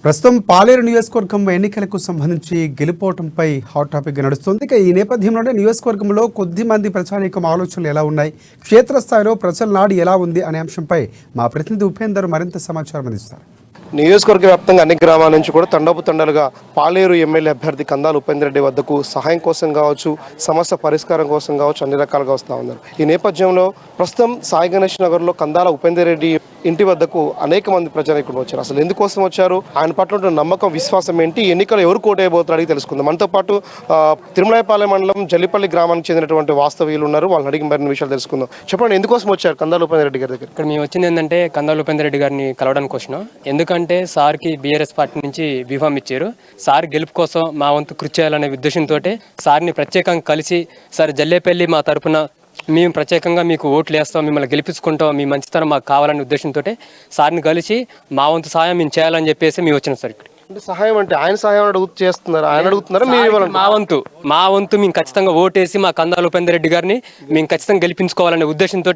ప్రస్తుతం పాలేరు నియోజకవర్గం ఎన్నికలకు సంబంధించి గెలుపోవటంపై హాట్ టాపిక్ నడుస్తుంది. ఇక ఈ నేపథ్యంలోనే నియోజకవర్గంలో కొద్ది మంది ప్రజానీకం ఆలోచనలు ఎలా ఉన్నాయి, క్షేత్రస్థాయిలో ప్రజల నాడు ఎలా ఉంది అనే అంశంపై మా ప్రతినిధి ఉపేందర్ మరింత సమాచారం అందిస్తారు. నియోజకవర్గ వ్యాప్తంగా అన్ని గ్రామాల నుంచి కూడా తండోపతండాలుగా పాలేరు ఎమ్మెల్యే అభ్యర్థి కందాల ఉపేందర్ రెడ్డి వద్దకు సహాయం కోసం కావచ్చు, సమస్య పరిష్కారం కోసం కావచ్చు, అన్ని రకాలుగా వస్తూ ఉన్నారు. ఈ నేపథ్యంలో ప్రస్తుతం సాయి గణేష్ నగర్లో కందాల ఉపేందర్ రెడ్డి ఇంటి వద్దకు అనేక మంది ప్రజానీకులు వచ్చారు. అసలు ఎందుకోసం వచ్చారు, ఆయన పట్ల ఉన్న నమ్మకం, విశ్వాసం ఏంటి, ఎన్నికలు ఎవరు కోటైపోతారో అడిగి తెలుసుకుందాం. మనతో పాటు తిరుమలాయపాలెం మండలం జల్లిపల్లి గ్రామానికి చెందినటువంటి వాస్తవ్యులు ఉన్నారు. వాళ్ళని అడిగి మరిన్ని విషయాలు తెలుసుకుందాం. చెప్పండి, ఎందుకోసం వచ్చారు కందాల ఉపేందర్ రెడ్డి గారి దగ్గర? ఇక్కడ మేము వచ్చింది ఏంటంటే కందాల ఉపేందర్ రెడ్డి గారిని కలవడానికి వచ్చినాం. ఎందుకంటే సార్కి బీఆర్ఎస్ పార్టీ నుంచి బీఫామ్ ఇచ్చారు. సార్ గెలుపు కోసం మా వంతు కృషి చేయాలనే ఉద్దేశంతో సార్ని ప్రత్యేకంగా కలిసి, సార్ జల్లేపల్లి మా తరపున మేము ప్రత్యేకంగా మీకు ఓట్లు వేస్తాం, మిమ్మల్ని గెలిపించుకుంటాం, మీ మంచితనం మాకు కావాలనే ఉద్దేశంతో సార్ని కలిసి మా వంతు సహాయం మేము చేయాలని చెప్పేసి మేము వచ్చినాం సార్. ఇక్కడ అంటే సహాయం అంటే ఆయన సహాయం చేస్తున్నారు, ఆయన అడుగుతున్నారా? మా వంతు మేము ఖచ్చితంగా ఓటేసి మా కందాల ఉపేందర్ రెడ్డి గారిని మేము ఖచ్చితంగా గెలిపించుకోవాలనే ఉద్దేశంతో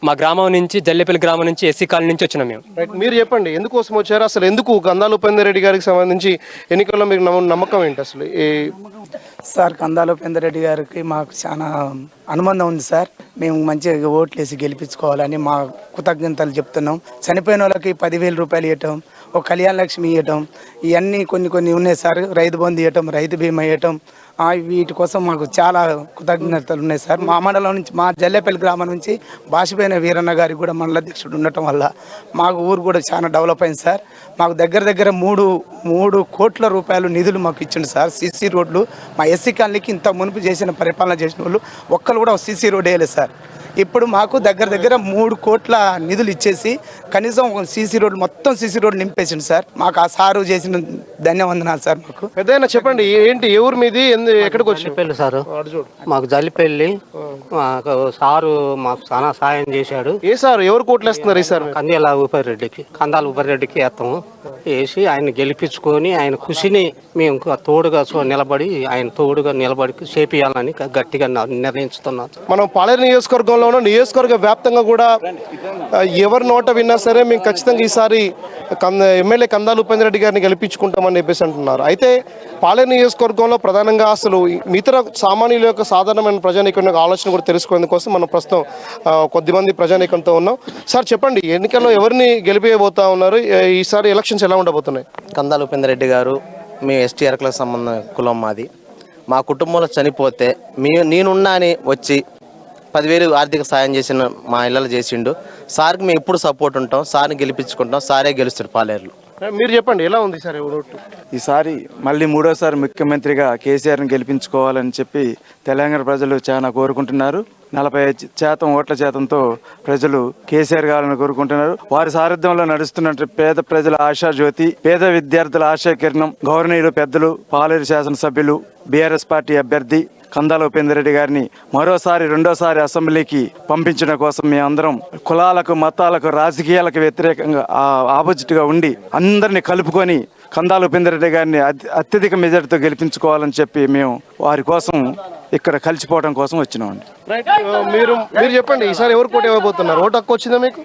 మా గ్రామం నుంచి, జల్లేపల్లి గ్రామం నుంచి, ఎస్సీ కాలనీ నుంచి వచ్చినాం మేము. మీరు చెప్పండి, ఎందుకోసం వచ్చారు, అసలు ఎందుకు కందాల ఉపేందర్ రెడ్డి గారికి సంబంధించి ఎన్నికల్లో మీకు నమ్మకం ఏంటి అసలు? సార్, కందాల ఉపేందర్ రెడ్డి గారికి మాకు చాలా అనుబంధం ఉంది సార్. మేము మంచిగా ఓట్లు వేసి గెలిపించుకోవాలని మా కృతజ్ఞతలు చెప్తున్నాం. చనిపోయిన వాళ్ళకి 10,000 రూపాయలు ఇవ్వటం, ఒక కళ్యాణ లక్ష్మి ఇవ్వటం, ఇవన్నీ కొన్ని ఉన్నాయి సార్. రైతు బంధు ఇవ్వటం, రైతు బీమా ఇవ్వటం, వీటి కోసం మాకు చాలా కృతజ్ఞతలు ఉన్నాయి సార్. మా మండలం నుంచి, మా జల్లేపల్లి గ్రామం నుంచి బాసిపోయిన వీరన్న గారికి కూడా మండల అధ్యక్షుడు ఉండటం వల్ల మాకు ఊరు కూడా చాలా డెవలప్ అయింది సార్. మాకు దగ్గర 3 కోట్ల రూపాయలు నిధులు మాకు ఇచ్చిండు సార్. సీసీ రోడ్లు మా ఎస్సీ కాలనీకి ఇంత మునుపు చేసిన పరిపాలన చేసిన వాళ్ళు ఒక్కరు కూడా సీసీ రోడ్ వేయలేదు సార్. ఇప్పుడు మాకు దగ్గర 3 కోట్ల నిధులు ఇచ్చేసి కనీసం సీసీ రోడ్లు మొత్తం సీసీ రోడ్లు నింపేసిండు సార్. మాకు ఆ సారు చేసిన ధన్యవాదాలు సార్. మాకు పెద్దయినా చెప్పండి, ఏంటి ఏ ఊరు మీది, ఎక్కడికి వచ్చి? జల్లిపల్లి సారు, మాకు జల్లిపల్లి సారు మాకు చాలా సాయం చేశాడు. ఏ సార్, ఎవరు కోట్లు వేస్తున్నారు ఈ సార్? కందాల ఉపరెడ్డికి వేస్తాము. వేసి ఆయన గెలిపించుకొని ఆయన కృషిని మేము ఆయన తోడుగా నిలబడి చేపియాలని గట్టిగా నిర్ణయించుతున్నాం. మనం పాలేరు నియోజకవర్గ వ్యాప్తంగా కూడా ఎవరి నోట విన్నా సరే మేము ఖచ్చితంగా ఈసారి ఎమ్మెల్యే కందాల ఉపేందర్ రెడ్డి గారిని గెలిపించుకుంటామని చెప్పేసి అంటున్నారు. అయితే పాలేరు నియోజకవర్గంలో ప్రధానంగా అసలు ఇతర సామాన్యుల యొక్క సాధారణమైన ప్రజానీకం యొక్క ఆలోచన కూడా తెలుసుకునేందుకోసం మనం ప్రస్తుతం కొద్దిమంది ప్రజానీకంతో ఉన్నాం. సార్ చెప్పండి, ఎన్నికల్లో ఎవరిని గెలిపియబోతా ఉన్నారు, ఈసారి ఎలక్షన్స్ ఎలా ఉండబోతున్నాయి? కందాల ఉపేందర్ రెడ్డి గారు, మేము ఎస్టీ అరకులకు సంబంధం కులం మాది. మా కుటుంబంలో చనిపోతే నేనున్నా అని వచ్చి 10,000 ఆర్థిక సాయం చేసిన మా ఇళ్ళలో చేసిండు. సార్కి మేము ఎప్పుడు సపోర్ట్ ఉంటాం, సార్ని గెలిపించుకుంటాం, సారే గెలుస్తాడు పాలేరులో. మీరు చెప్పండి, ఎలా ఉంది సార్ ఓటు? ఈసారి మళ్ళీ 3వసారి ముఖ్యమంత్రిగా కేసీఆర్ని గెలిపించుకోవాలని చెప్పి తెలంగాణ ప్రజలు చాలా కోరుకుంటున్నారు. 40% ఓట్ల శాతంతో ప్రజలు కేసీఆర్ కావాలని కోరుకుంటున్నారు. వారి సారథ్యంలో నడుస్తున్నట్టు పేద ప్రజల ఆశాజ్యోతి, పేద విద్యార్థుల ఆశా కిరణం, గౌరవనీయులు పెద్దలు, పాలేరు శాసనసభ్యులు, బీఆర్ఎస్ పార్టీ అభ్యర్థి కందాల ఉపేందర్ రెడ్డి గారిని రెండోసారి అసెంబ్లీకి పంపించడం కోసం మేమందరం కులాలకు, మతాలకు, రాజకీయాలకు వ్యతిరేకంగా ఆపోజిట్గా ఉండి అందరినీ కలుపుకొని కందాల ఉపేందర్ రెడ్డి గారిని అత్యధిక మెజార్టీతో గెలిపించుకోవాలని చెప్పి మేము వారి కోసం ఇక్కడ కలిసిపోవడం కోసం వచ్చినామండి. మీరు చెప్పండి, ఈసారి ఎవరు కోట ఇవ్వబోతున్నారు? ఓటు హక్కు వచ్చిందా మీకు?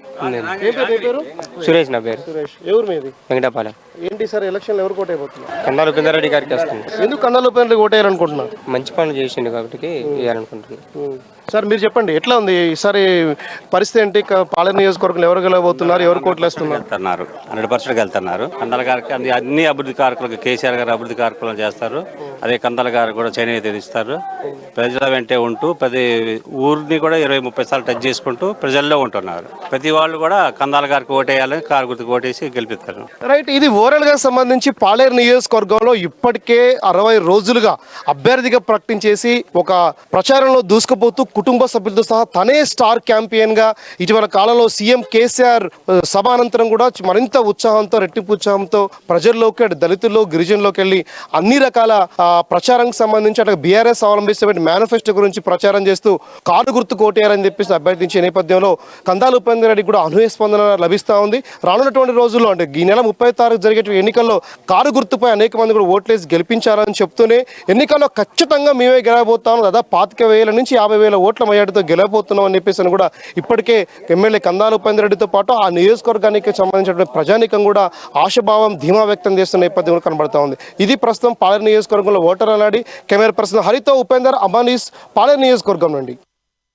సురేష్ నా పేరు. సురేష్, ఎవరు మీది? వెంకటాపాలెం. ఏంటి సార్, ఎలక్షన్లో ఎవరు కోట ఇవ్వబోతున్నారు? కందాల ఉపేందర్ రెడ్డి గారికి వస్తుంది. ఎందుకు కందాల ఉపేందర్ రెడ్డి ఓటు వేయాలనుకుంటున్నారు? మంచి పనులు చేసిండు కాబట్టి వేయాలనుకుంటున్నాను. సార్ మీరు చెప్పండి, ఎట్లా ఉంది ఈసారి పరిస్థితి ఏంటి? పాలేరు నియోజకవర్గంలో ఎవరు గెలవబోతున్నారు, ఎవరు కోట్లు వేస్తున్నారు? 100% వెళ్తున్నారు. కందాల గారికి అన్ని అభివృద్ధి కార్యక్రమాలు కేసీఆర్ గారు అభివృద్ధి కార్యక్రమాలు చేస్తారు. అదే కందాల గారు కూడా చేనేత ఇస్తారు. ప్రజల వెంటే ఉంటూ ప్రతి ఊరిని కూడా 20-30 సార్లు టచ్ చేసుకుంటూ ప్రజల్లో ఉంటున్నారు. ప్రతి వాళ్ళు కూడా కందాల గారికి ఓటేయాలని కారు గుర్తుకు ఓటేసి గెలిపిస్తారు. రైట్, ఇది ఓవరాల్ గా సంబంధించి పాలేరు నియోజకవర్గంలో ఇప్పటికే 60 రోజులుగా అభ్యర్థిగా ప్రకటించేసి ఒక ప్రచారంలో దూసుకుపోతూ కుటుంబ సభ్యులతో సహా తనే స్టార్ క్యాంపియన్ గా ఇటీవల కాలంలో సీఎం కేసీఆర్ సభ అనంతరం కూడా మరింత ఉత్సాహంతో, రెట్టింపు ఉత్సాహంతో ప్రజల్లోకి, దళితుల్లో, గిరిజనుల్లోకి వెళ్ళి అన్ని రకాల ప్రచారానికి సంబంధించి అట్లా బీఆర్ఎస్ అవలంబిస్తే మేనిఫెస్టో గురించి ప్రచారం చేస్తూ కారు గుర్తు కోటేయాలని చెప్పేసి అభ్యర్థించే నేపథ్యంలో కందాల ఉపేందర్ రెడ్డి కూడా అనూహ్య స్పందన లభిస్తూ ఉంది. రానున్నటువంటి రోజుల్లో అంటే ఈ నెల 30 తారీఖు జరిగే ఎన్నికల్లో కారు గుర్తుపై అనేక మంది కూడా ఓట్లేసి గెలిపించారని చెప్తూనే ఎన్నికల్లో ఖచ్చితంగా మేమే గెలవబోతాం, దాదాపు 25,000 నుంచి 50,000 ఓట్ల మెజార్టీతో గెలవబోతున్నాం అని చెప్పేసి కూడా ఇప్పటికే ఎమ్మెల్యే కందాల ఉపేందర్ రెడ్డితో పాటు ఆ నియోజకవర్గానికి సంబంధించినటువంటి ప్రజానికం కూడా ఆశాభావం ధీమా వ్యక్తం చేస్తున్న నేపథ్యం కూడా కనబడతా ఉంది. ఇది ప్రస్తుతం పాలేరు నియోజకవర్గంలో voter Alladi camera person హరితో Upender, అమానీస్, పాలేరు నియోజకవర్గం నుండి.